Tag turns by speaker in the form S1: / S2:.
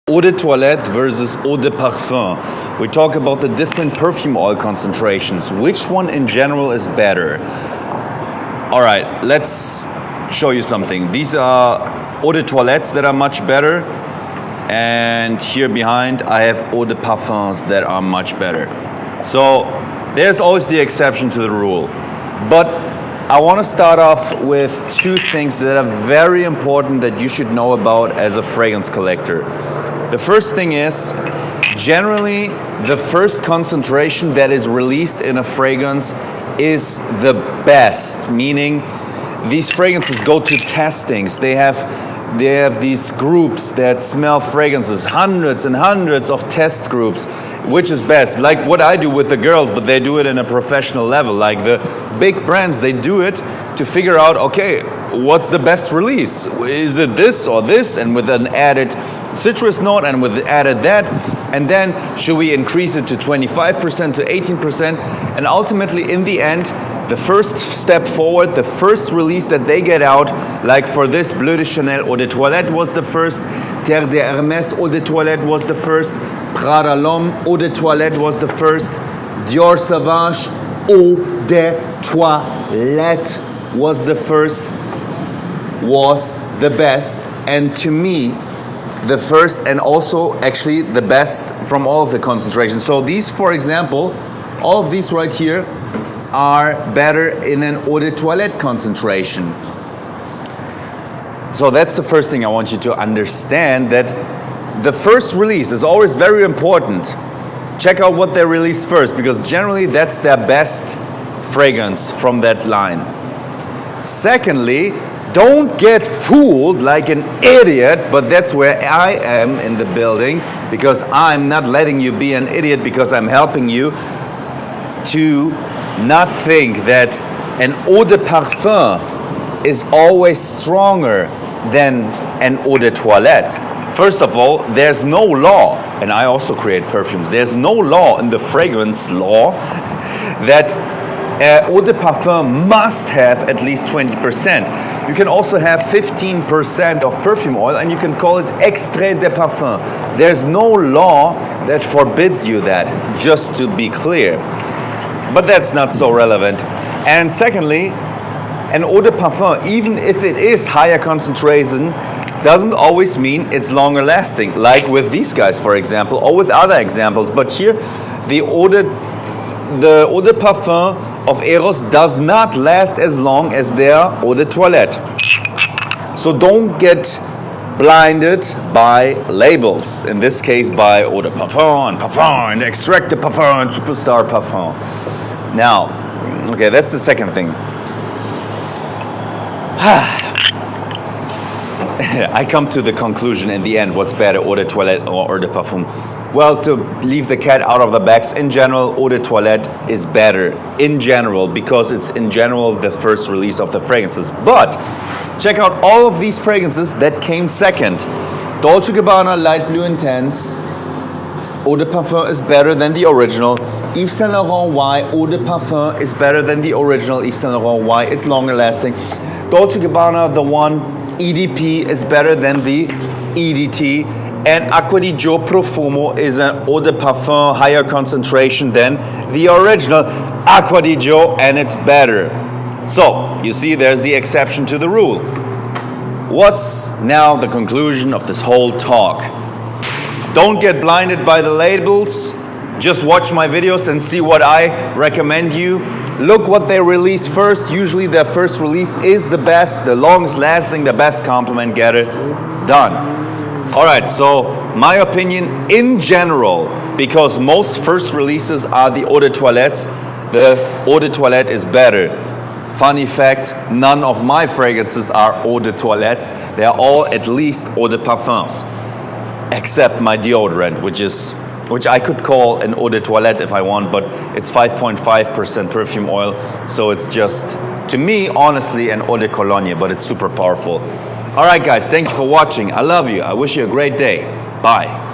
S1: Eau de toilette versus eau de parfum. We talk about the different perfume oil concentrations. Which one in general is better? All right, let's show you something. These are eau de toilettes that are much better. And here behind, I have eau de parfums that are much better. So there's always the exception to the rule. But I want to start off with two things that are very important that you should know about as a fragrance collector. The first thing is, generally, the first concentration that is released in a fragrance is the best, meaning these fragrances go to testings. They have these groups that smell fragrances, hundreds and hundreds of test groups, which is best. Like what I do with the girls, but they do it in a professional level. Like the big brands, they do it to figure out, okay, what's the best release? Is it this or this? And with an added citrus note and with added that. And then should we increase it to 25% to 18%? And ultimately, in the end, the first step forward, the first release that they get out, like for this, Bleu de Chanel Eau de Toilette was the first, Terre de Hermès Eau de Toilette was the first, Prada L'Homme Eau de Toilette was the first, Dior Sauvage Eau de Toilette was the first, was the best, and to me, the first and also actually the best from all of the concentrations. So these, for example, all of these right here are better in an eau de toilette concentration. So that's the first thing I want you to understand, that the first release is always very important. Check out what they release first, because generally that's their best fragrance from that line. Secondly, don't get fooled like an idiot, but that's where I am in the building, because I'm not letting you be an idiot, because I'm helping you to not think that an eau de parfum is always stronger than an eau de toilette. First of all, there's no law, and I also create perfumes, there's no law in the fragrance law that eau de parfum must have at least 20%. You can also have 15% of perfume oil and you can call it extrait de parfum. There's no law that forbids you that, just to be clear. But that's not so relevant. And secondly, an eau de parfum, even if it is higher concentration, doesn't always mean it's longer lasting, like with these guys, for example, or with other examples. But here, the eau de parfum of Eros does not last as long as their eau de toilette. So don't get blinded by labels. In this case, by eau de parfum and extract de parfum and superstar parfum. Now, okay, that's the second thing. I come to the conclusion in the end, what's better, eau de toilette or eau de parfum? Well, to leave the cat out of the bags, in general, eau de toilette is better, in general, because it's in general the first release of the fragrances. But check out all of these fragrances that came second. Dolce & Gabbana Light Blue Intense, eau de parfum is better than the original. Yves Saint Laurent Y, eau de parfum is better than the original Yves Saint Laurent Y, it's longer lasting. Dolce & Gabbana, the one, EDP is better than the EDT. And Acqua di Gio Profumo is an eau de parfum higher concentration than the original Acqua di Gio, and it's better. So, you see, there's the exception to the rule. What's now the conclusion of this whole talk? Don't get blinded by the labels. Just watch my videos and see what I recommend you. Look what they release first. Usually their first release is the best, the longest lasting, the best compliment getter. Done. All right, so my opinion in general, because most first releases are the eau de toilettes, the eau de toilette is better. Funny fact, none of my fragrances are eau de toilettes. They are all at least eau de parfums, except my deodorant, which I could call an eau de toilette if I want, but it's 5.5% perfume oil, so it's just, to me, honestly, an eau de cologne, but it's super powerful. All right, guys, thank you for watching. I love you. I wish you a great day. Bye.